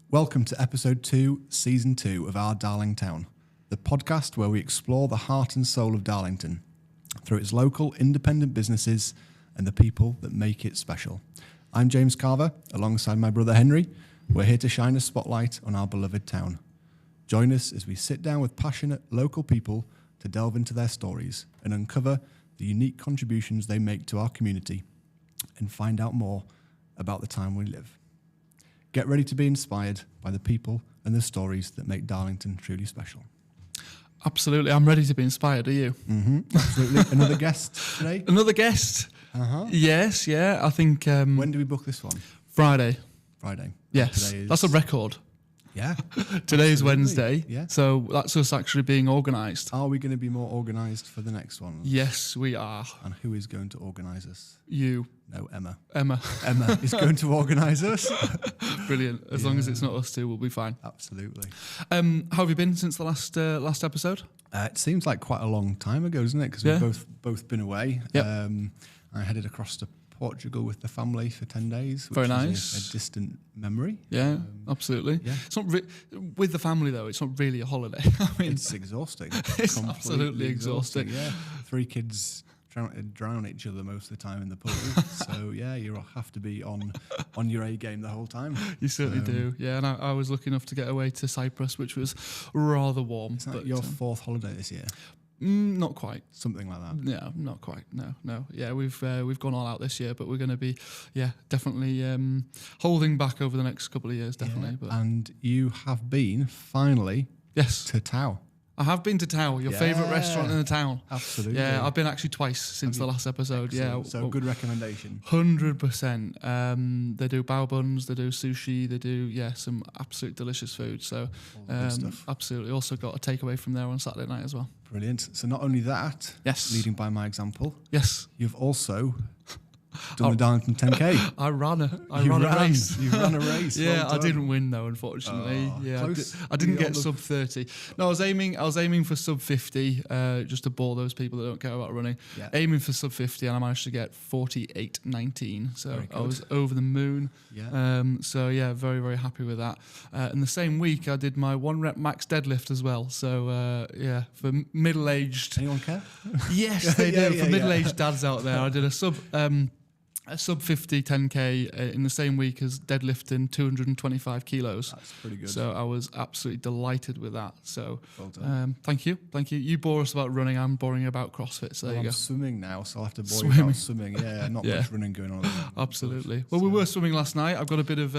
Welcome to episode 2, season 2 of Our Darling Town, the podcast where we explore the heart and soul of Darlington through its local independent businesses and the people that make it special. I'm James Carver, alongside my brother Henry. We're here to shine a spotlight on our beloved town. Join us as we sit down with passionate local people to delve into their stories and uncover the unique contributions they make to our community and find out more about the time we live. Get ready to be inspired by the people and the stories that make Darlington truly special. Absolutely. I'm ready to be inspired. Are you? Absolutely. Another guest today? Another guest? Yes, yeah. I think... when do we book this one? Friday. Friday. Yes. That's a record. Yeah. Today's Wednesday. Yeah. So that's us actually being organised. Are we going to be more organised for the next one? Yes, we are. And who is going to organise us? You. No, Emma. Emma is going to organise us. Brilliant. As long as it's not us two, we'll be fine. Absolutely. How have you been since the last episode? It seems like quite a long time ago, doesn't it? Because we've both been away. Yep. I headed across to Portugal with the family for 10 days. Which Very is nice. A distant memory. Yeah, absolutely. Yeah. It's not with the family though. It's not really a holiday. I mean, it's exhausting. It's absolutely exhausting. Yeah, 3 kids drown each other most of the time in the pool. So yeah, you have to be on your A game the whole time. You certainly do. Yeah, and I was lucky enough to get away to Cyprus, which was rather warm. Is that your 4th holiday this year? Not quite. Something like that. Yeah, not quite. No. Yeah, we've gone all out this year, but we're going to be, definitely holding back over the next couple of years, definitely. Yeah. But and you have been finally to Tao. I have been to Tao, your favourite restaurant in the town. Absolutely. Yeah, I've been actually twice since the last episode. Excellent. Yeah. So good recommendation. 100%. They do bao buns, they do sushi, they do, some absolute delicious food. So good stuff. Absolutely. Also got a takeaway from there on Saturday night as well. Brilliant. So not only that, yes, leading by my example, yes, you've also done the Darlington 10K. I ran a race. You ran a race. Yeah, well I didn't win though, unfortunately. I didn't get sub 30. No, I was aiming for sub 50, just to bore those people that don't care about running. Yeah. Aiming for sub 50, and I managed to get 48:19. So I was over the moon. Yeah. Very, very happy with that. In the same week, I did my 1 rep max deadlift as well. So for middle-aged. Anyone care? Yes, they do. Yeah, for middle-aged dads out there, I did a sub 50 10K in the same week as deadlifting 225 kilos. That's pretty good. So I was absolutely delighted with that. So well done. Thank you. You bore us about running. I'm boring you about CrossFit. So there you go. I'm swimming now, so I'll have to bore you about swimming. Yeah, not much running going on. Absolutely. Well, we were swimming last night. I've got a bit of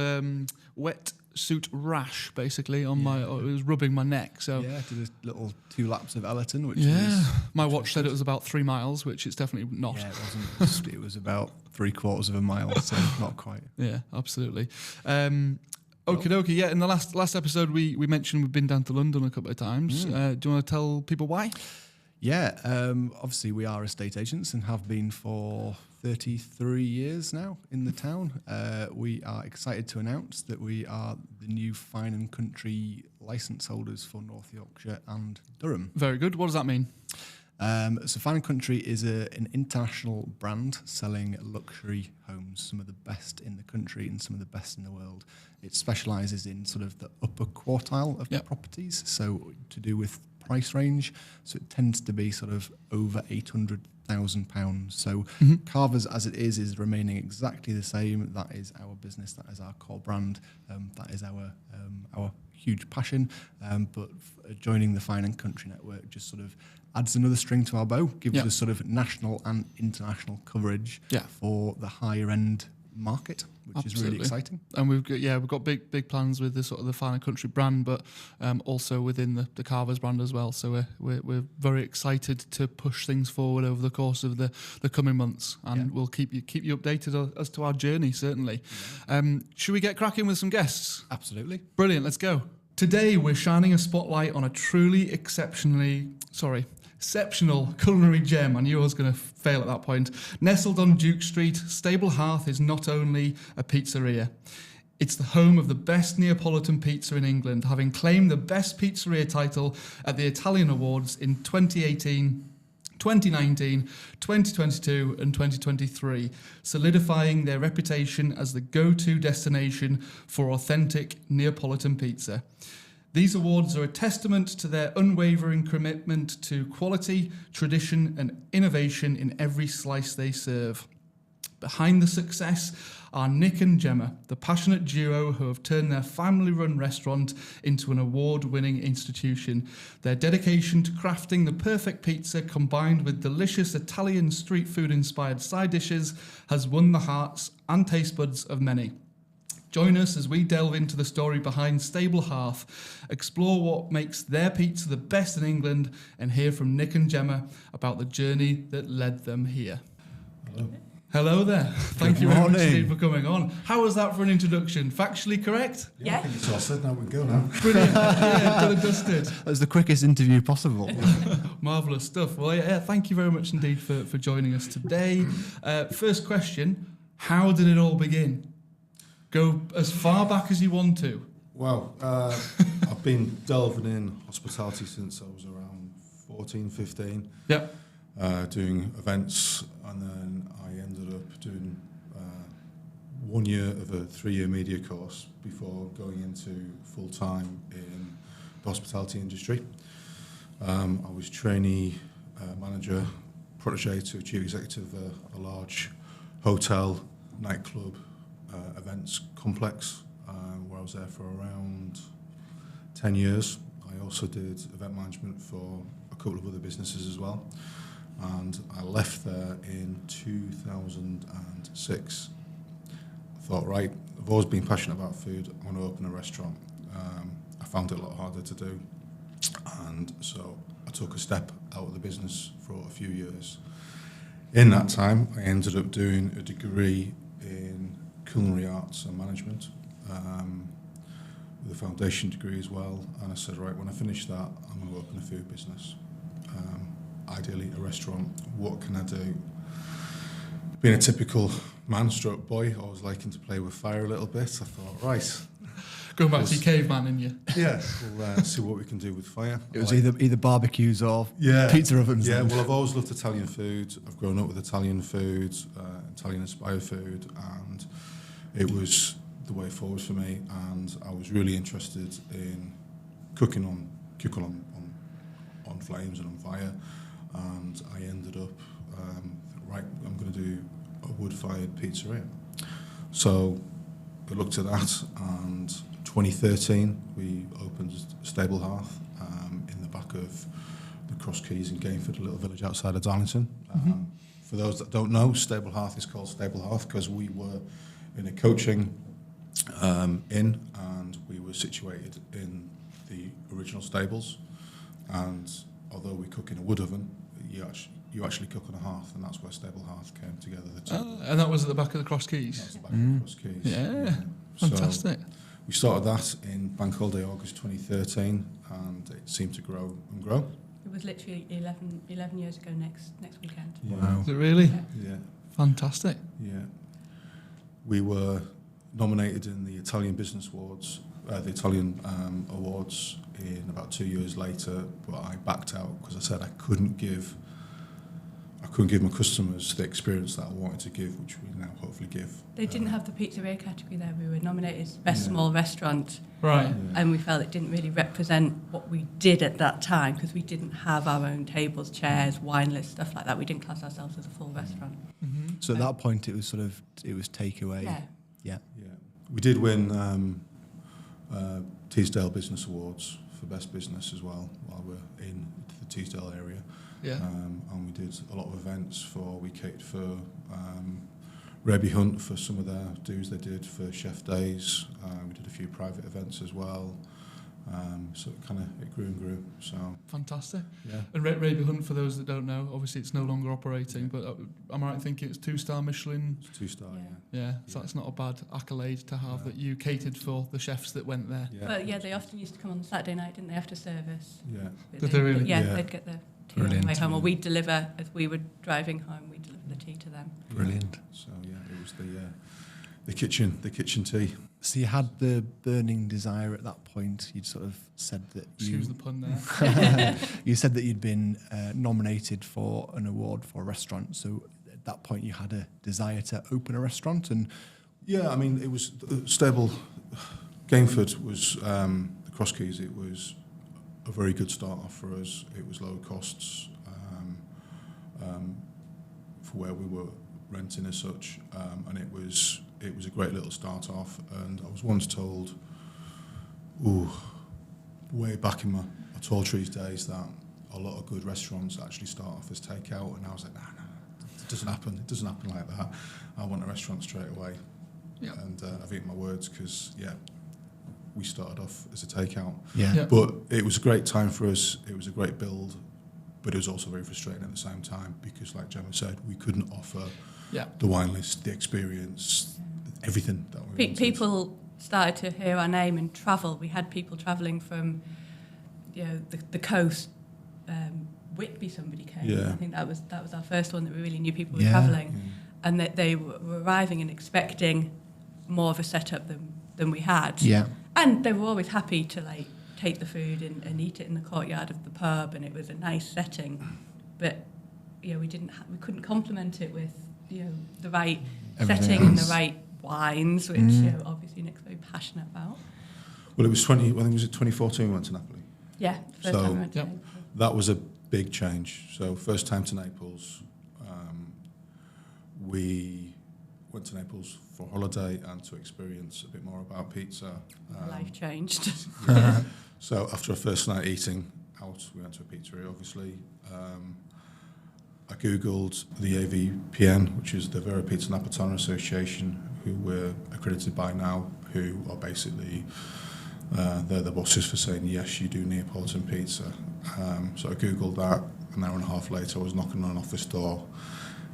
wet suit rash basically on my. It was rubbing my neck. So yeah, did a little 2 laps of Ellerton, which my watch said it was about 3 miles, which it's definitely not. Yeah, it wasn't. It was about 3/4 of a mile, so not quite. Yeah, absolutely. Okie dokie. Yeah, in the last episode we mentioned we've been down to London a couple of times. Do you want to tell people why? Yeah, obviously we are estate agents and have been for 33 years now in the town. We are excited to announce that we are the new Fine and Country licence holders for North Yorkshire and Durham. Very good. What does that mean? So Fine and Country is an international brand selling luxury homes, some of the best in the country and some of the best in the world. It specialises in sort of the upper quartile of properties, so to do with price range. So it tends to be sort of over £800,000. So Carver's, as it is remaining exactly the same. That is our business. That is our core brand. That is our huge passion. But joining the Fine and Country network just sort of adds another string to our bow, gives us sort of national and international coverage for the higher end market, which is really exciting. And we've got big plans with the sort of the Fine and Country brand, but also within the Carver's brand as well. So we're very excited to push things forward over the course of the coming months, and we'll keep you updated as to our journey, certainly. Should we get cracking with some guests? Absolutely. Brilliant, let's go. Today we're shining a spotlight on a truly exceptional culinary gem. I knew I was going to fail at that point. Nestled on Duke Street, Stable Hearth is not only a pizzeria. It's the home of the best Neapolitan pizza in England, having claimed the best pizzeria title at the Italian Awards in 2018, 2019, 2022 and 2023, solidifying their reputation as the go-to destination for authentic Neapolitan pizza. These awards are a testament to their unwavering commitment to quality, tradition and innovation in every slice they serve. Behind the success are Nick and Gemma, the passionate duo who have turned their family-run restaurant into an award-winning institution. Their dedication to crafting the perfect pizza combined with delicious Italian street food-inspired side dishes has won the hearts and taste buds of many. Join us as we delve into the story behind Stable Hearth, explore what makes their pizza the best in England, and hear from Nick and Gemma about the journey that led them here. Hello. Hello there. Thank you very much indeed for coming on. How was that for an introduction? Factually correct? Yeah. I think it's all said. Now we can go now. Brilliant. Yeah, done and dusted. That was the quickest interview possible. Marvellous stuff. Well, yeah, thank you very much indeed for joining us today. First question, how did it all begin? Go as far back as you want to. Well, I've been delving in hospitality since I was around 14, 15. Yep. Doing events, and then I ended up doing 1 year of a 3-year media course before going into full-time in the hospitality industry. I was trainee manager, protege to chief executive of a large hotel, nightclub, events complex, where I was there for around 10 years. I also did event management for a couple of other businesses as well. And I left there in 2006. I thought, right, I've always been passionate about food. I want to open a restaurant. I found it a lot harder to do. And so I took a step out of the business for a few years. In that time, I ended up doing a degree in culinary arts and management, with a foundation degree as well. And I said, right, when I finish that, I'm going to open a food business. Ideally a restaurant. What can I do? Being a typical man stroke boy, always liking to play with fire a little bit, I thought, right. Going back to your caveman in you. Yeah, we'll see what we can do with fire. It was either barbecues or pizza ovens. Yeah, then. well, I've always loved Italian food. I've grown up with Italian food, Italian-inspired food, and it was the way forward for me. And I was really interested in cooking on flames and on fire. And I ended up, right, I'm going to do a wood-fired pizzeria. So I looked at that, and 2013 we opened Stable Hearth in the back of the Cross Keys in Gainford, a little village outside of Darlington. For those that don't know, Stable Hearth is called Stable Hearth because we were in a coaching inn, and we were situated in the original stables. And although we cook in a wood oven, you actually cook on a hearth, and that's where Stable Hearth came together. The two. And that was at the back of the Cross Keys? That was the back of the Cross Keys. Yeah, fantastic. So we started that in Bank Holiday August 2013, and it seemed to grow and grow. It was literally 11 years ago next weekend. Yeah. Wow. Is it really? Yeah. Yeah. Fantastic. Yeah. We were nominated in the Italian Business Awards, the Italian Awards in about 2 years later, but I backed out because I said I couldn't give my customers the experience that I wanted to give, which we now hopefully give. They didn't have the pizzeria category there. We were nominated as Best Small Restaurant, Right. and we felt it didn't really represent what we did at that time because we didn't have our own tables, chairs, wine lists, stuff like that. We didn't class ourselves as a full restaurant. Mm-hmm. So at that point, it was takeaway. Yeah. Yeah. Yeah. We did win Teesdale Business Awards for Best Business as well while we're in the Teesdale area. Yeah. And we did a lot of events we catered for Rebbe Hunt for some of their dues they did for Chef Days. We did a few private events as well. So it grew and grew. So Fantastic. yeah. And Raby Hunt, for those that don't know, obviously it's no longer operating, but am I right in thinking it's 2-star Michelin? It's 2-star, Yeah. Yeah, so that's not a bad accolade to have, that you catered for the chefs that went there. Yeah. But yeah, they often used to come on Saturday night, didn't they, after service? Yeah. Did they really? Yeah, Yeah. they'd get the tea on the way home, or we'd deliver, as we were driving home, we'd deliver the tea to them. Brilliant. So yeah, it was the kitchen tea. So you had the burning desire at that point. You'd sort of said that Excuse the pun there. you said that you'd been nominated for an award for a restaurant. So at that point, you had a desire to open a restaurant. And Yeah, I mean, it was stable. Gameford was the Cross Keys. It was a very good start off for us. It was low costs for where we were renting as such, and it was a great little start off. And I was once told, way back in my Tall Trees days, that a lot of good restaurants actually start off as takeout, and I was like, no, it doesn't happen. It doesn't happen like that. I want a restaurant straight away. Yeah. And I've eaten my words because, we started off as a takeout. Yeah. But it was a great time for us. It was a great build, but it was also very frustrating at the same time because, like Gemma said, we couldn't offer the wine list, the experience, everything that we wanted. People started to hear our name and travel. We had people travelling from, the coast. Whitby, somebody came. Yeah. I think that was our first one that we really knew people were travelling, and that they were arriving and expecting more of a setup than we had. yeah, And they were always happy to take the food and eat it in the courtyard of the pub, and it was a nice setting. But we couldn't complement it with the right Everything setting and the else. right wines, which obviously Nick's very passionate about. Well, it was 2014 we went to Napoli. Yeah, first So- time we went to Yep. Naples. That was a big change. So first time to Naples, we went to Naples for holiday and to experience a bit more about pizza. Life changed. So after our first night eating out, we went to a pizzeria, obviously. I Googled the AVPN, which is the Vera Pizza Napolitana Association, who we're accredited by now, who are basically, they're the bosses for saying, yes, you do Neapolitan pizza. So I Googled that. An hour and a half later, I was knocking on an office door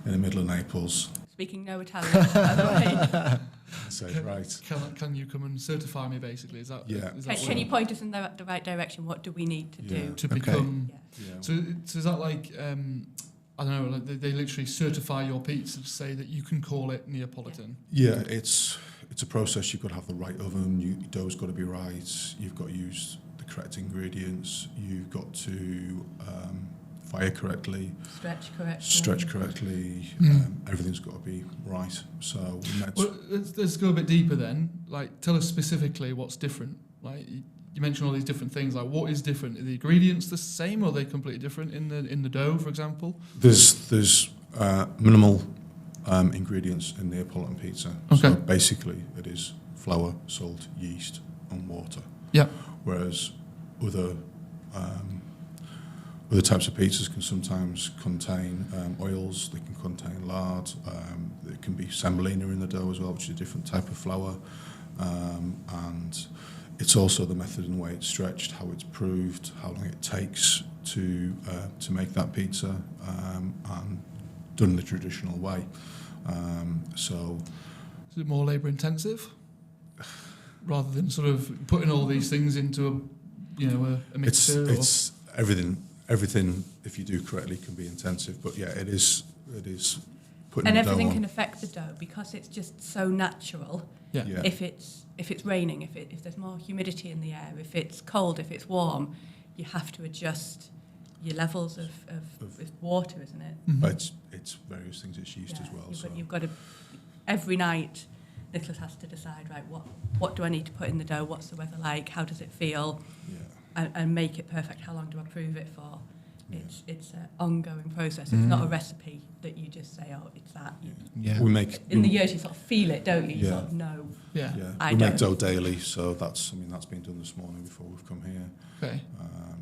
in the middle of Naples. Speaking no Italian, by the way. I said, right. Can you come and certify me, basically? Is that, Yeah. is that Can you point us in the right direction? What do we need to Yeah. do? to Okay. become... Yeah. Yeah. So is that like, I don't know, like they literally certify your pizza to say that you can call it Neapolitan? Yeah, it's a process. You've got to have the right oven. Your dough's got to be right. You've got to use the correct ingredients. You've got to fire correctly, Stretch correctly. correctly. Everything's got to be right. So we met. Well, let's go a bit deeper then. Like, tell us specifically what's different. Like, you mentioned all these different things. Like, what is different? Are the ingredients the same, or are they completely different in the dough, for example? There's minimal ingredients in Neapolitan pizza. Okay. So basically, it is flour, salt, yeast, and water. Yeah. Whereas other types of pizzas can sometimes contain oils. They can contain lard. There can be semolina in the dough as well, which is a different type of flour. And it's also the method and the way it's stretched, how it's proved, how long it takes to make that pizza, and done in the traditional way. So Is it more labour intensive, rather than sort of putting all these things into a mixer? it's everything. Everything, if you do correctly, can be intensive. But yeah, it is putting And the dough everything on. can affect the dough because it's just so natural. Yeah. Yeah. If it's raining, if there's more humidity in the air, if it's cold, if it's warm, you have to adjust your levels of water, isn't it? But it's various things. It's yeast as well. You've got to every night. Nicholas has to decide, right, what do I need to put in the dough? What's the weather like? How does it feel? Yeah. And make it perfect. How long do I prove it for? Yeah. It's an ongoing process. It's not a recipe that you just say, oh, it's that. yeah. We make In the years, you sort of feel it, don't you? You Yeah. sort of know. Yeah. I we make don't. dough daily, so that's been done this morning before we've come here. Okay.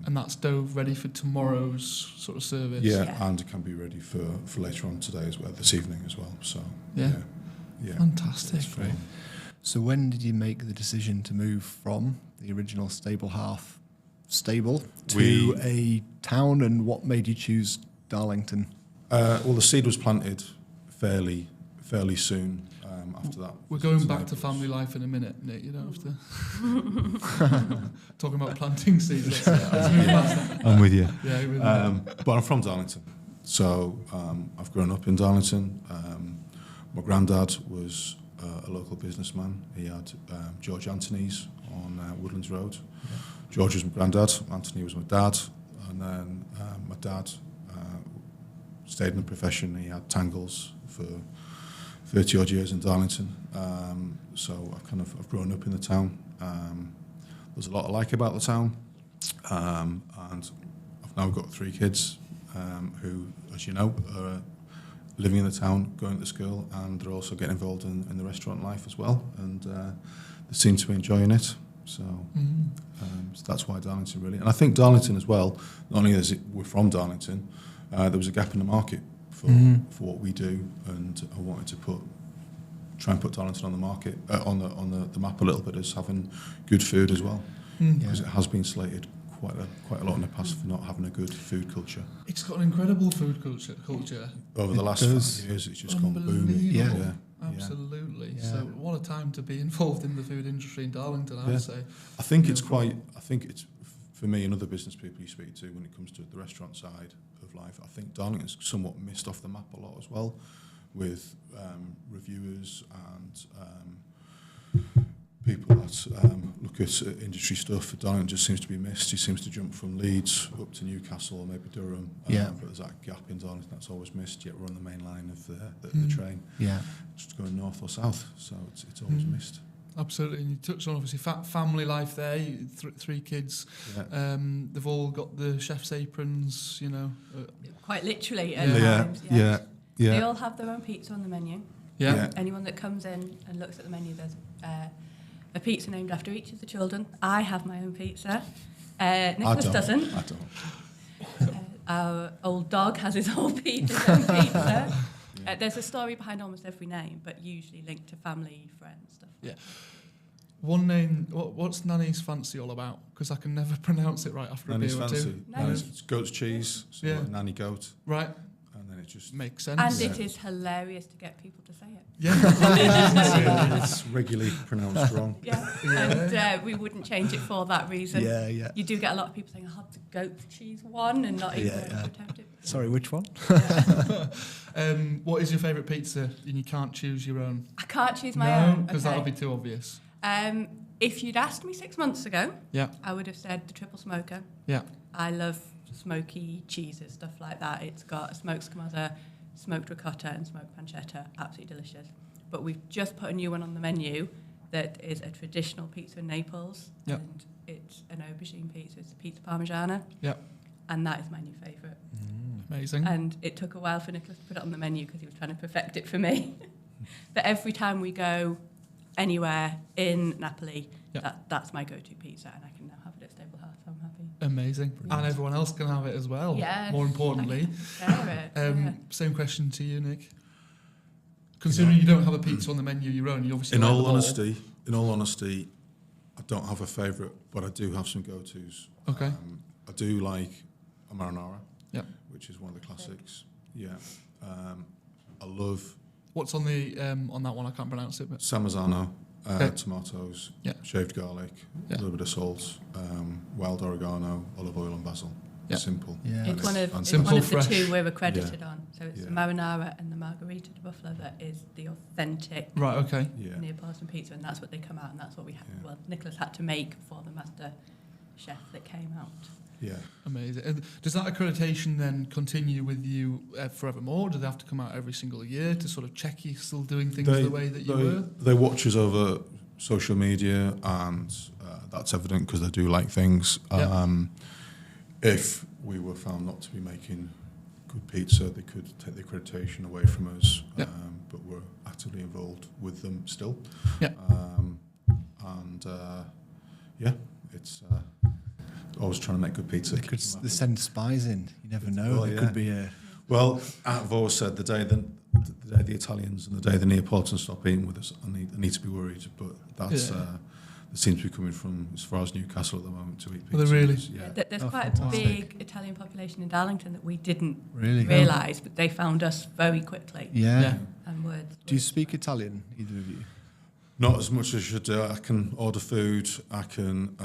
And that's dough ready for tomorrow's sort of service. Yeah, and it can be ready for later on today as well, this evening as well. So Yeah. yeah. Fantastic. It's fun. So when did you make the decision to move from the original Hearth stable to a town, and what made you choose Darlington? Well, the seed was planted fairly soon after that. We're going To back to Naples. family life in a minute, Nick. You don't have to. Talking about planting seeds. Let's move past that. I'm with you. Yeah, with But I'm from Darlington, so I've grown up in Darlington. My granddad was a local businessman. He had George Anthony's on Woodlands Road. Yeah. George was my granddad, Anthony was my dad, and then my dad stayed in the profession. He had Tangles for 30 odd years in Darlington, so I've grown up in the town. There's a lot I like about the town, and I've now got 3 kids who, as you know, are living in the town, going to school, and they're also getting involved in the restaurant life as well, and they seem to be enjoying it. So, so that's why Darlington really. And I think Darlington as well, not only is we're from Darlington, there was a gap in the market for what we do, and I wanted to try and put Darlington on the market, on the map a little bit as having good food as well, because it has been slated quite a lot in the past for not having a good food culture. It's got an incredible food culture. Over the last 5 years, it's just gone boom. Yeah. Absolutely. Yeah. So what a time to be involved in the food industry in Darlington, I would say. I think it's for me and other business people you speak to when it comes to the restaurant side of life, I think Darlington's somewhat missed off the map a lot as well, with reviewers and people that look at industry stuff. Darlington just seems to be missed. He seems to jump from Leeds up to Newcastle or maybe Durham. But there's that gap in Darlington that's always missed, yet we're on the main line of the train. Yeah. Just going north or south, so it's always missed. Absolutely, and you touched on obviously family life there. 3 kids, they've all got the chef's aprons, you know. Quite literally at times. Yeah. They all have their own pizza on the menu. Yeah. Anyone that comes in and looks at the menu, there's a pizza named after each of the children. I have my own pizza. Nicholas doesn't. I don't. Our old dog has his own pizza. There's a story behind almost every name, but usually linked to family, friends, stuff. Yeah. One name. What's Nanny's Fancy all about? Because I can never pronounce it right after Nanny's a beer or Fancy. two. It's goat's cheese. So like Nanny goat. Right. And then it just makes sense. And it is hilarious to get people to say it. Yeah. It's regularly pronounced wrong. And we wouldn't change it for that reason. Yeah. You do get a lot of people saying, I had the goat cheese one, and not even attempt it. Sorry, which one? What is your favourite pizza? And you can't choose your own. I can't choose my own. Because that would be too obvious. If you'd asked me 6 months ago, I would have said the triple smoker. Yeah. I love smoky cheeses, stuff like that. It's got a smoked scamosa, smoked ricotta, and smoked pancetta. Absolutely delicious. But we've just put a new one on the menu that is a traditional pizza in Naples. Yep. And it's an aubergine pizza. It's a pizza parmigiana. Yep. And that is my new favourite. Amazing. And it took a while for Nicholas to put it on the menu because he was trying to perfect it for me. But every time we go anywhere in Napoli, that's my go-to pizza, and I can now have it at Stable Hearth, so I'm happy. Amazing. Brilliant. And everyone else can have it as well. Yeah. More importantly. Same question to you, Nick. Considering you don't have a pizza on the menu of your own, you obviously in all honesty, I don't have a favourite, but I do have some go-tos. Okay. I do like a marinara, which is one of the classics. Yeah. I love... What's on the on that one? I can't pronounce it. But Samazzano, tomatoes, shaved garlic, a little bit of salt, wild oregano, olive oil and basil. Simple. Yeah. It's one of the 2 we're accredited on. So it's the marinara and the margherita di buffalo that is the authentic Neapolitan pizza, and that's what they come out, and that's what we have. Well, Nicholas had to make for the master chef that came out. Yeah. Amazing. And does that accreditation then continue with you forevermore? Do they have to come out every single year to sort of check you're still doing things the way that you were? They watch us over social media, and that's evident because they do like things. If we were found not to be making good pizza, they could take the accreditation away from us, but we're actively involved with them still. It's always trying to make good pizza. They send spies in. You never know. There could be a... Well, I've always said the day the Italians and the day the Neapolitans stop eating with us, I need to be worried. But that's it seems to be coming from as far as Newcastle at the moment to eat pizza. Well, really? There's quite a big Italian population in Darlington that we didn't realise, but they found us very quickly. And do you speak Italian, either of you? Not as much as I should do. I can order food. I can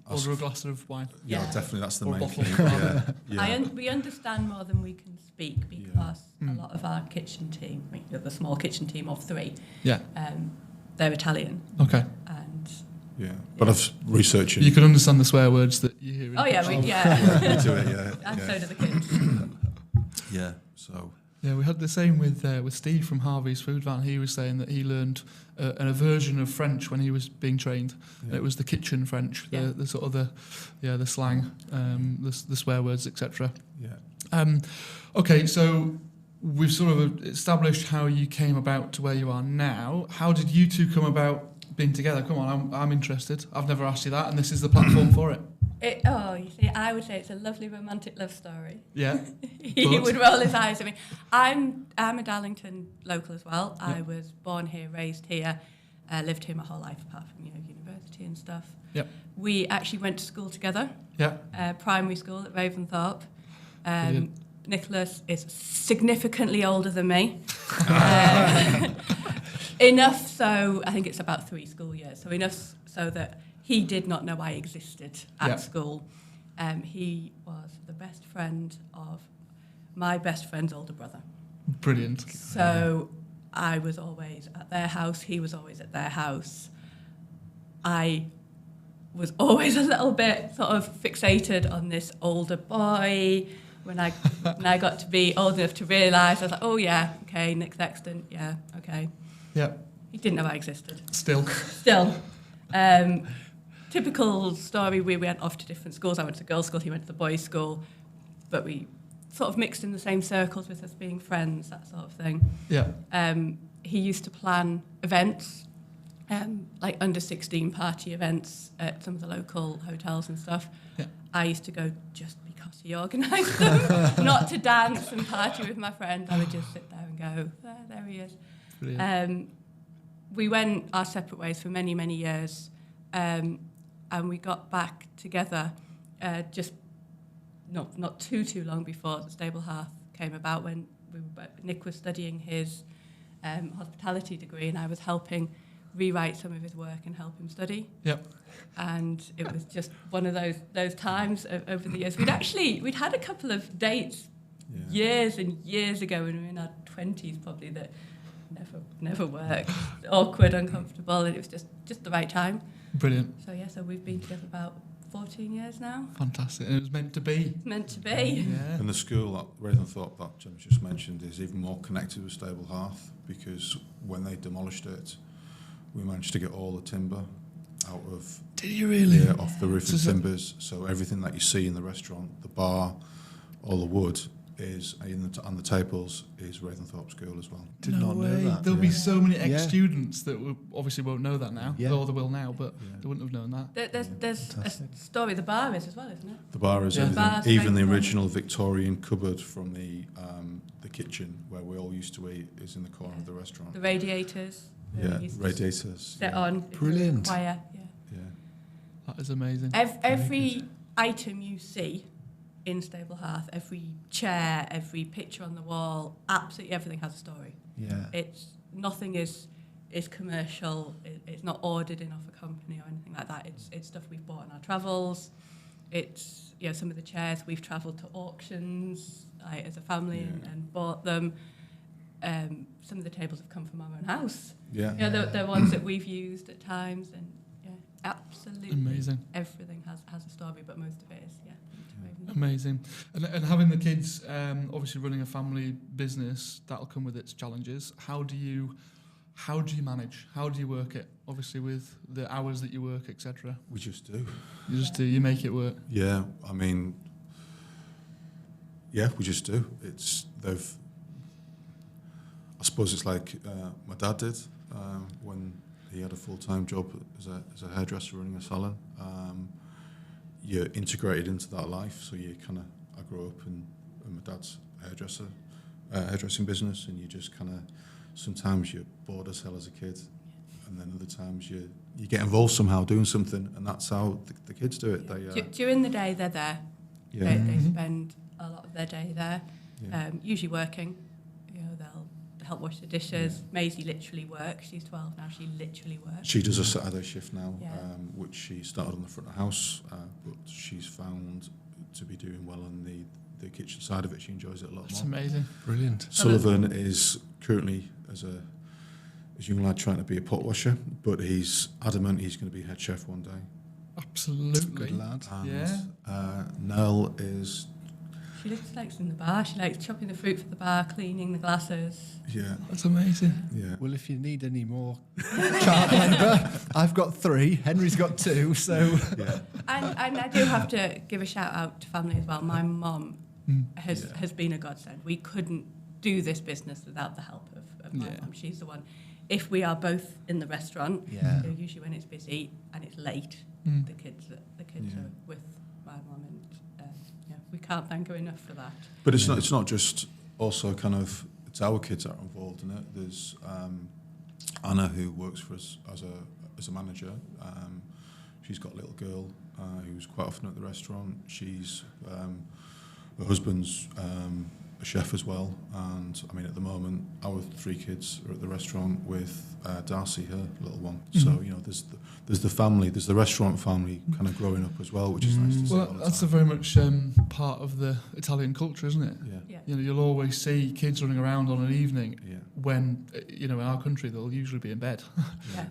Order a glass of wine. Yeah, definitely. That's the main thing. We understand more than we can speak because a lot of our kitchen team, the small kitchen team of 3, they're Italian. Okay. And but I've researched. You can understand the swear words that you hear. We do it. And so do the kids. So. Yeah, we had the same with Steve from Harvey's Food Van. He was saying that he learned a version of French when he was being trained. It was the kitchen French, the sort of the slang, the swear words, etc. Okay, so we've sort of established how you came about to where you are now. How did you two come about being together? Come on, I'm interested. I've never asked you that, and this is the platform for it. You see, I would say it's a lovely romantic love story. Yeah. He would roll his eyes at me. I'm a Darlington local as well. I was born here, raised here, lived here my whole life apart from university and stuff. Yep. We actually went to school together. Yeah. Primary school at Ravensthorpe. Nicholas is significantly older than me. Enough so, I think it's about 3 school years, so enough so that he did not know I existed at school. He was the best friend of my best friend's older brother. Brilliant. So I was always at their house, he was always at their house. I was always a little bit sort of fixated on this older boy. When I got to be old enough to realise, I was like, oh yeah, okay, Nick Sexton, yeah, okay. Yeah. He didn't know I existed. Still. Typical story, we went off to different schools. I went to the girls' school, he went to the boys' school, but we sort of mixed in the same circles with us being friends, that sort of thing. Yeah. He used to plan events, like under 16 party events at some of the local hotels and stuff. Yeah. I used to go just because he organised them, not to dance and party with my friends. I would just sit there and go, there he is. Brilliant. We went our separate ways for many, many years. And we got back together just not too long before the Stable Hearth came about, when Nick was studying his hospitality degree and I was helping rewrite some of his work and help him study. Yep. And it was just one of those times over the years. We'd had a couple of dates years and years ago when we were in our 20s probably that never worked. Awkward, uncomfortable, and it was just the right time. Brilliant. So we've been together about 14 years now. Fantastic. And it was meant to be. Meant to be. Yeah. And the school at Ravensthorpe that Jim's just mentioned is even more connected with Stable Hearth, because when they demolished it, we managed to get all the timber out of... Did you really? Yeah, off the roof of timbers. So everything that you see in the restaurant, the bar, all the wood is on the tables is Ravensthorpe School as well. Did not know that. There'll be so many ex-students that obviously won't know that now, or they will now, but they wouldn't have known that. There's a story. The bar is as well, isn't it? The bar is everything. Even the original Victorian cupboard from the kitchen where we all used to eat is in the corner of the restaurant. The radiators. Radiators. Sit on. Brilliant. Quiet, That is amazing. Every item you see in Stable Hearth, every chair, every picture on the wall, absolutely everything has a story. Yeah. Nothing is commercial. It's not ordered in off a company or anything like that. It's stuff we've bought on our travels. It's some of the chairs we've travelled to auctions as a family and bought them. Some of the tables have come from our own house. They're ones that we've used at times, and absolutely amazing. Everything has a story, but most of it is amazing. And having the kids, obviously running a family business, that'll come with its challenges. How do you manage? How do you work it? Obviously with the hours that you work, etc. We just do. You just do. You make it work. Yeah, I mean, we just do. I suppose it's like my dad did when he had a full-time job as a hairdresser running a salon. You're integrated into that life, so I grew up in my dad's hairdressing business, and you just sometimes you're bored as hell as a kid, and then other times you get involved somehow doing something, and that's how the kids do it. During the day they're there. They spend a lot of their day there, usually working. help wash the dishes. Maisie literally works. She's 12 now. She literally works. She does a Saturday shift now, Yeah. which she started on the front of the house, but she's found to be doing well on the kitchen side of it. She enjoys it a lot That's more. amazing. Brilliant. Sullivan is currently, as a young lad, trying to be a pot washer, but he's adamant he's going to be head chef one day. Absolutely. Good lad. And Nell is... She just likes in the bar. She likes chopping the fruit for the bar, cleaning the glasses. Yeah. That's amazing. Yeah. Well, if you need any more child labour, I've got 3. Henry's got 2. So Yeah. And I do have to give a shout out to family as well. My mum has been a godsend. We couldn't do this business without the help of my mum. She's the one. If we are both in the restaurant, so usually when it's busy and it's late, the kids are with my mum, and we can't thank her enough for that. But it's not just also kind of, it's our kids that are involved in it. There's Anna, who works for us as a manager. She's got a little girl who's quite often at the restaurant. She's her husband's a chef as well, and I mean at the moment our 3 kids are at the restaurant with Darcy, her little one. So there's the family, there's the restaurant family kind of growing up as well, which is nice to see. Well, that's a very much part of the Italian culture, isn't it? Yeah. You know, you'll always see kids running around on an evening when in our country they'll usually be in bed.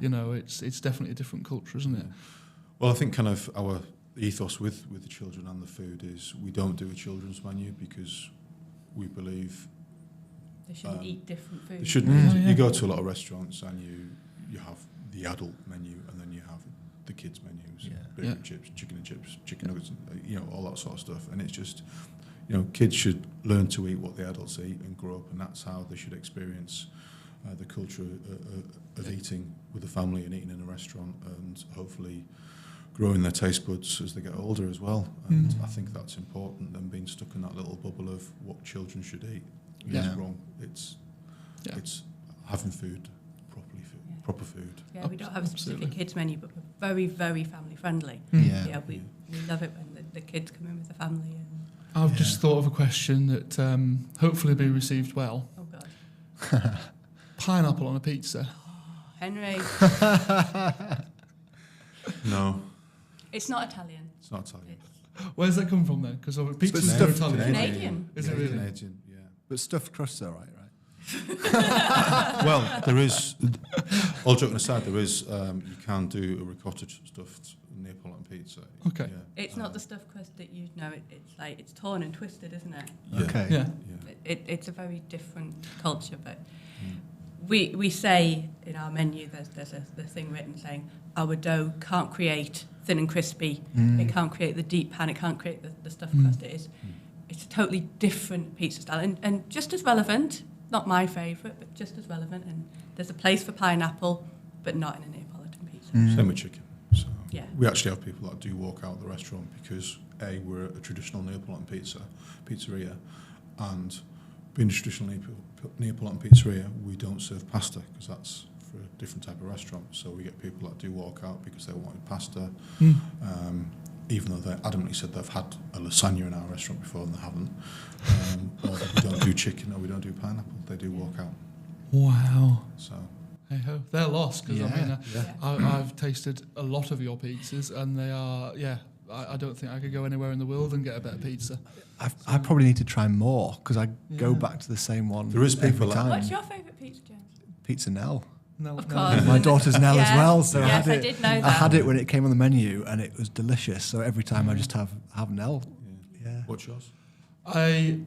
You know, it's definitely a different culture, isn't it? Well, I think kind of our ethos with the children and the food is we don't do a children's menu because we believe they shouldn't eat different food. They shouldn't. You go to a lot of restaurants and you have the adult menu and then you have the kids menus, burger and chips, chicken nuggets, all that sort of stuff. And it's just, kids should learn to eat what the adults eat and grow up, and that's how they should experience the culture of eating with the family and eating in a restaurant, and hopefully growing their taste buds as they get older as well. And I think that's important, than being stuck in that little bubble of what children should eat. It's wrong. It's having food, proper food. Yeah, we don't have a specific kids menu, but we're very, very family friendly. Yeah. We love it when the kids come in with the family. And I've just thought of a question that hopefully will be received well. oh God, Pineapple on a pizza. Henry, No, it's not Italian. it's not Italian. Where's that come from then? Because pizzas are stuffed Italian. Canadian. Is it really? Canadian, yeah. but stuffed crust's all right? Well, there is, all joking aside, there is, you can do a ricotta stuffed Neapolitan pizza. Okay. Yeah. It's not the stuffed crust that you know. It's like it's torn and twisted, isn't it? Yeah. Okay. Yeah. It's a very different culture, but we say in our menu there's a thing written saying our dough can't create thin and crispy. It can't create the deep pan. It can't create the stuffed crust. It's a totally different pizza style, and just as relevant. Not my favourite, but just as relevant. And there's a place for pineapple, but not in a Neapolitan pizza. Same with chicken. So Yeah. we actually have people that do walk out the restaurant because we're a traditional Neapolitan pizzeria, and being a traditional Neapolitan pizzeria, we don't serve pasta because that's for a different type of restaurant. So we get people that do walk out because they wanted pasta, even though they adamantly said they've had a lasagna in our restaurant before and they haven't. Or we don't do chicken or we don't do pineapple. They do walk out. Wow. So Hey ho, they're lost because Yeah. I've tasted a lot of your pizzas and they are I don't think I could go anywhere in the world and get a better pizza. I probably need to try more because I go back to the same one. There is people every that- time. What's your favourite pizza, James? Pizza Nell. No, Of course. My daughter's Nell as well, so Yes, I I had it. did know I that. had it when it came on the menu, and it was delicious. So every time I just have Nell. Yeah. What's yours? I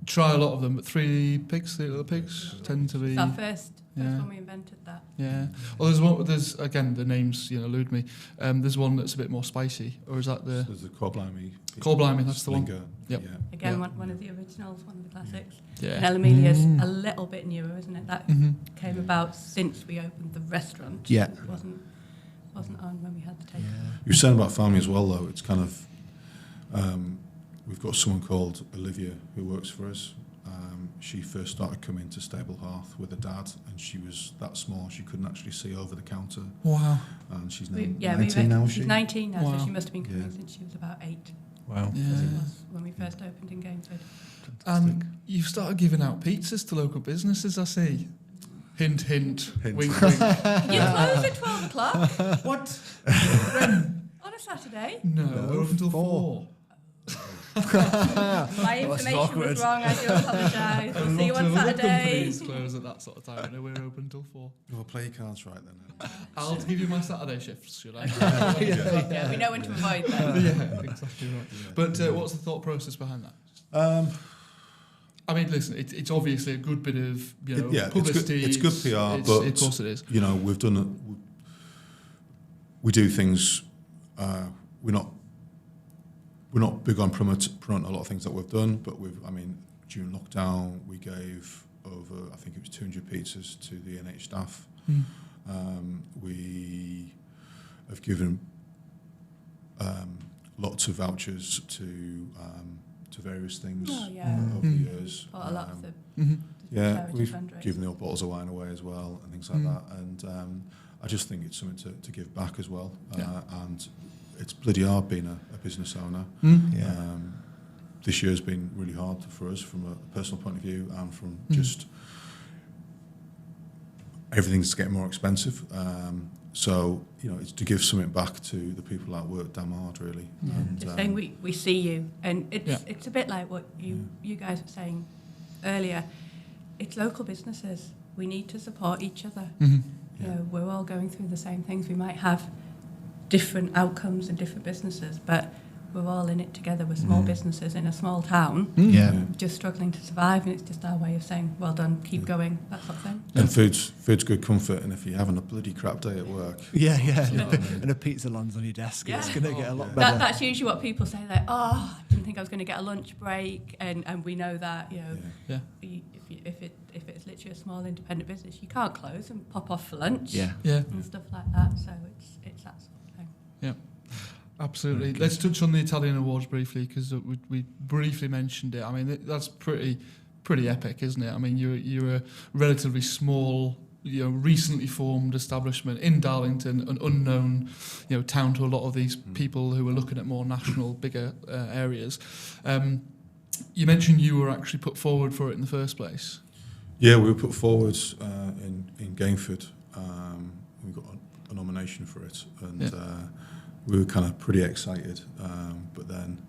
try a lot of them, but three little pigs tend to be. It's our first Yeah. one we invented that. Yeah. Well, there's again the names elude me. There's one that's a bit more spicy, or is that the There's the Corblimey. Corblimey? That's the one. Slinger. Yep. Yeah. Again, Yeah. one of the originals, one of the classics. Yeah. And Emilia's a little bit newer, isn't it? That Mhm. came about since we opened the restaurant. Yeah. It wasn't on when we had the taste. You were saying about family as well, though. It's kind of we've got someone called Olivia who works for us. She first started coming to Stable Hearth with her dad, and she was that small she couldn't actually see over the counter. Wow. And she's We- 19 now, is she? She's 19 now, Wow. so she must have been coming Yeah. since she was about 8. Wow. Yeah. as it was when we first opened in Gainford. And you've started giving out pizzas to local businesses, I see. Hint, hint, wink, wink. You close at 12 o'clock What? on a Saturday. No, we're open until 4. My information was wrong. I do apologise. We'll see you on Saturday. Companies close at that sort of time. No, we're open until 4. Well, play your cards right then. I'll give you my Saturday shifts, should I? Yeah, we know when to avoid them. Yeah, exactly right. Yeah. But what's the thought process behind that? I mean, listen, it's obviously a good bit of publicity. It's good PR, but of course it is. We've done we do things. We're not big on promoting a lot of things that we've done, but during lockdown we gave over, I think it was 200 pizzas to the NH staff. We have given lots of vouchers to various things over the years. A lot of the we've given the old bottles of wine away as well and things like that. And I just think it's something to give back as well. And it's bloody hard being a business owner. This year's been really hard for us from a personal point of view and from just everything's getting more expensive. So, it's to give something back to the people that work damn hard, really. Yeah. And, just saying we see you. And it's a bit like what you guys were saying earlier. It's local businesses. We need to support each other. We're all going through the same things. We might have different outcomes in different businesses, but we're all in it together. We're small businesses in a small town, just struggling to survive, and it's just our way of saying, well done, keep going, that sort of thing. And food's good comfort, and if you're having a bloody crap day at work... And a pizza lands on your desk, it's going to get a lot better. That's usually what people say, like, I didn't think I was going to get a lunch break, and we know that, if it's literally a small independent business, you can't close and pop off for lunch and stuff like that, so it's that sort of thing. Yeah. Absolutely. Let's touch on the Italian Awards briefly, because we briefly mentioned it. I mean, that's pretty epic, isn't it? I mean, you're a relatively small, recently formed establishment in Darlington, an unknown, town to a lot of these people who are looking at more national, bigger areas. You mentioned you were actually put forward for it in the first place. Yeah, we were put forward in Gainford. We got a nomination for it, and we were kind of pretty excited, but then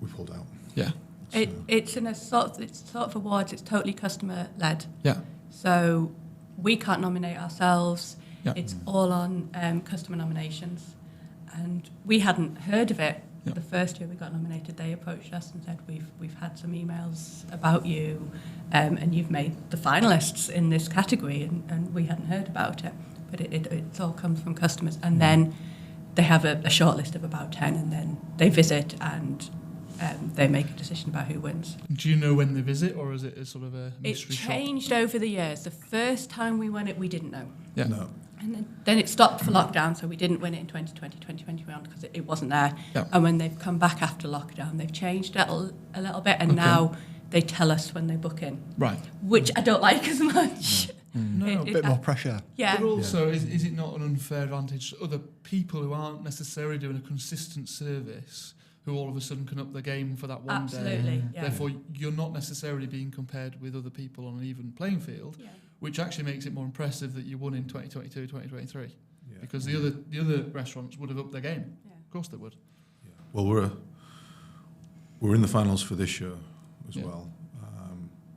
we pulled out. Yeah, so. It's sort of awards. It's totally customer led. Yeah. So we can't nominate ourselves. Yeah. It's all on customer nominations, and we hadn't heard of it. Yeah. The first year we got nominated, they approached us and said, "We've had some emails about you, and you've made the finalists in this category," and we hadn't heard about it. But it all comes from customers, and then they have a short list of about 10, and then they visit and they make a decision about who wins. Do you know when they visit, or is it a sort of a mystery shop? It changed over the years. The first time we won it, we didn't know. Yeah. No. And then it stopped for lockdown, so we didn't win it in 2020, 2021 because it wasn't there. Yeah. And when they've come back after lockdown, they've changed it a little bit, and now they tell us when they book in. Right. Which I don't like as much. No, a bit more pressure. Yeah. But also, is it not an unfair advantage to other people who aren't necessarily doing a consistent service, who all of a sudden can up their game for that one day? Absolutely, yeah. Therefore, you're not necessarily being compared with other people on an even playing field, which actually makes it more impressive that you won in 2022, 2023. Because the other restaurants would have upped their game. Yeah. Of course they would. Yeah. Well, we're in the finals for this year as well.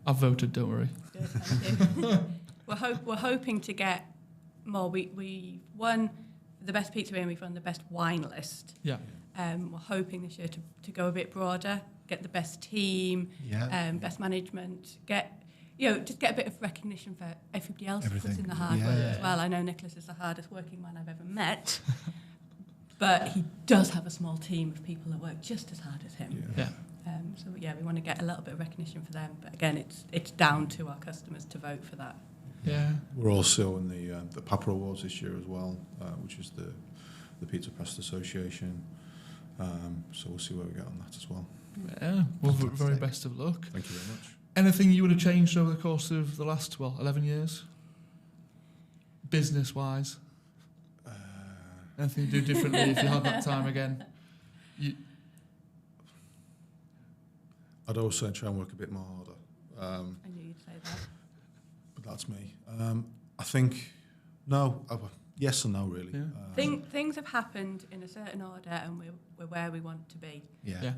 I've voted, don't worry. Good, thank you. We're hoping to get more. We won the best pizzeria and we've won the best wine list. Yeah. We're hoping this year to go a bit broader, get the best team, best management, just get a bit of recognition for everybody else who puts in the hard work as well. I know Nicholas is the hardest working man I've ever met, but he does have a small team of people that work just as hard as him. Yeah. So we want to get a little bit of recognition for them, but again, it's down to our customers to vote for that. Yeah. We're also in the Papa Awards this year as well, which is the Pizza Press Association. So we'll see where we get on that as well. Yeah. Well, very best of luck. Thank you very much. Anything you would have changed over the course of the last 11 years, business-wise? Anything you do differently if you had that time again? I'd also try and work a bit more harder. I knew you'd say that. But that's me. I think, no, yes and no, really. Yeah. Things have happened in a certain order, and we're where we want to be. Yeah.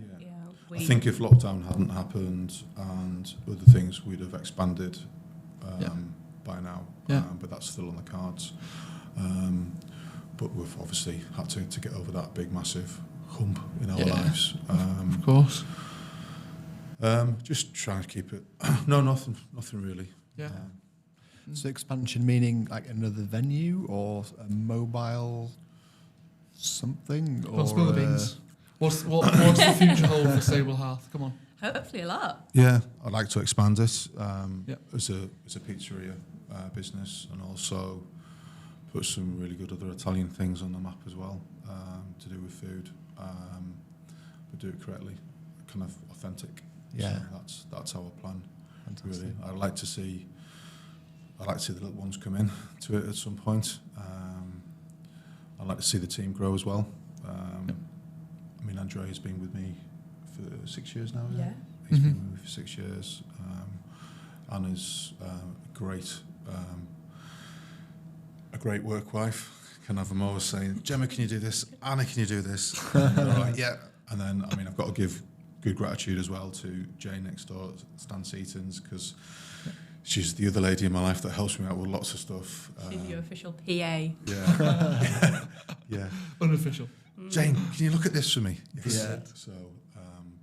I think if lockdown hadn't happened and other things, we'd have expanded by now. But that's still on the cards. But we've obviously had to get over that big, massive hump in our lives. Of course. Just trying to keep it. No, nothing really. Yeah. So expansion meaning like another venue or a mobile something? Or spill the beans. What's the future hold for Stable Hearth? Come on. Hopefully a lot. Yeah, I'd like to expand it as a pizzeria business, and also put some really good other Italian things on the map as well, to do with food, but do it correctly, kind of authentic. Yeah, so that's our plan. Fantastic. Really, I'd like to see the little ones come in to it at some point. I'd like to see the team grow as well. I mean, Andre has been with me for 6 years now. Yeah. He's been with me for 6 years. Anna's a great work wife. Can have them always saying, Gemma, can you do this? Anna, can you do this? And they're like, yeah. And then, I mean, I've got to give good gratitude as well to Jane next door, Stan Seatons, because she's the other lady in my life that helps me out with lots of stuff. She's your official PA. Yeah. Yeah. Unofficial. Jane, can you look at this for me? Yes. Yeah. So,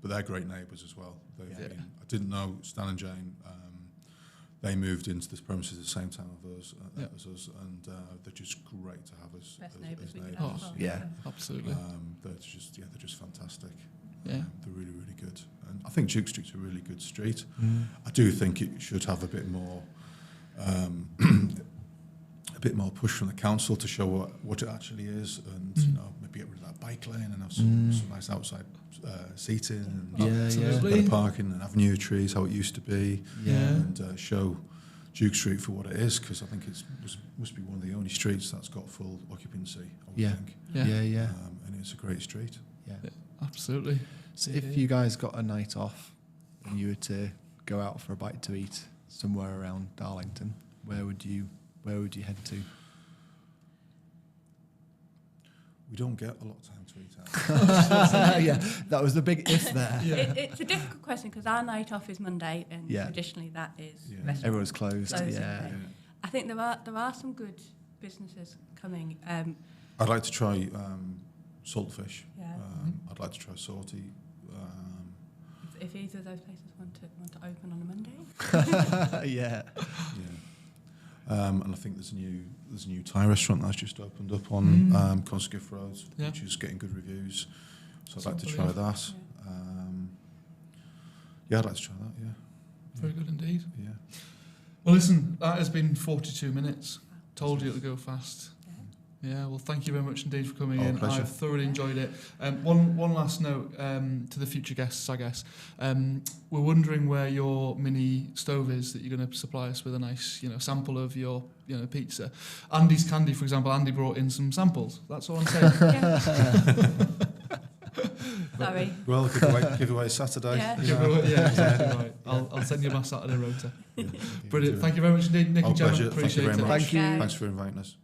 but they're great neighbours as well. I didn't know Stan and Jane. They moved into this premises at the same time as us, and they're just great to have us Best as neighbours we neighbours. could have. Yeah, absolutely. They're just fantastic. Yeah, they're really, really good. And I think Duke Street's a really good street. I do think it should have a bit more push from the council to show what it actually is, and you know, maybe get rid of that bike lane and have some nice outside seating and better parking and avenue trees how it used to be, and show Duke Street for what it is, because I think it must be one of the only streets that's got full occupancy. I would think. And it's a great street. Yeah, absolutely. So if you guys got a night off and you were to go out for a bite to eat somewhere around Darlington, where would you head to? We don't get a lot of time to eat out. Yeah, that was the big if there. It's a difficult question because our night off is Monday, and traditionally that is restaurant. Everyone's closed. I think there are some good businesses coming. I'd like to try saltfish. Yeah. I'd like to try Salty. If either of those places want to open on a Monday. Yeah. And I think there's a new Thai restaurant that's just opened up on Consciffe Road, which is getting good reviews. So I'd like to try that. I'd like to try that. Yeah. Very good indeed. Yeah. Well, listen, that has been 42 minutes. Told you it would go fast. Yeah, well, thank you very much indeed for coming in. Pleasure. I've thoroughly enjoyed it. One last note to the future guests, I guess. We're wondering where your mini stove is that you're going to supply us with a nice, sample of your, pizza. Andy's Candy, for example. Andy brought in some samples. That's all I'm saying. Sorry. Well, give away Saturday. Exactly right. I'll send you my Saturday rota. Brilliant. Thank you very much indeed, Nick and Gemma. Pleasure. Appreciate it. Thank you very much. Thank you. Thanks for inviting us.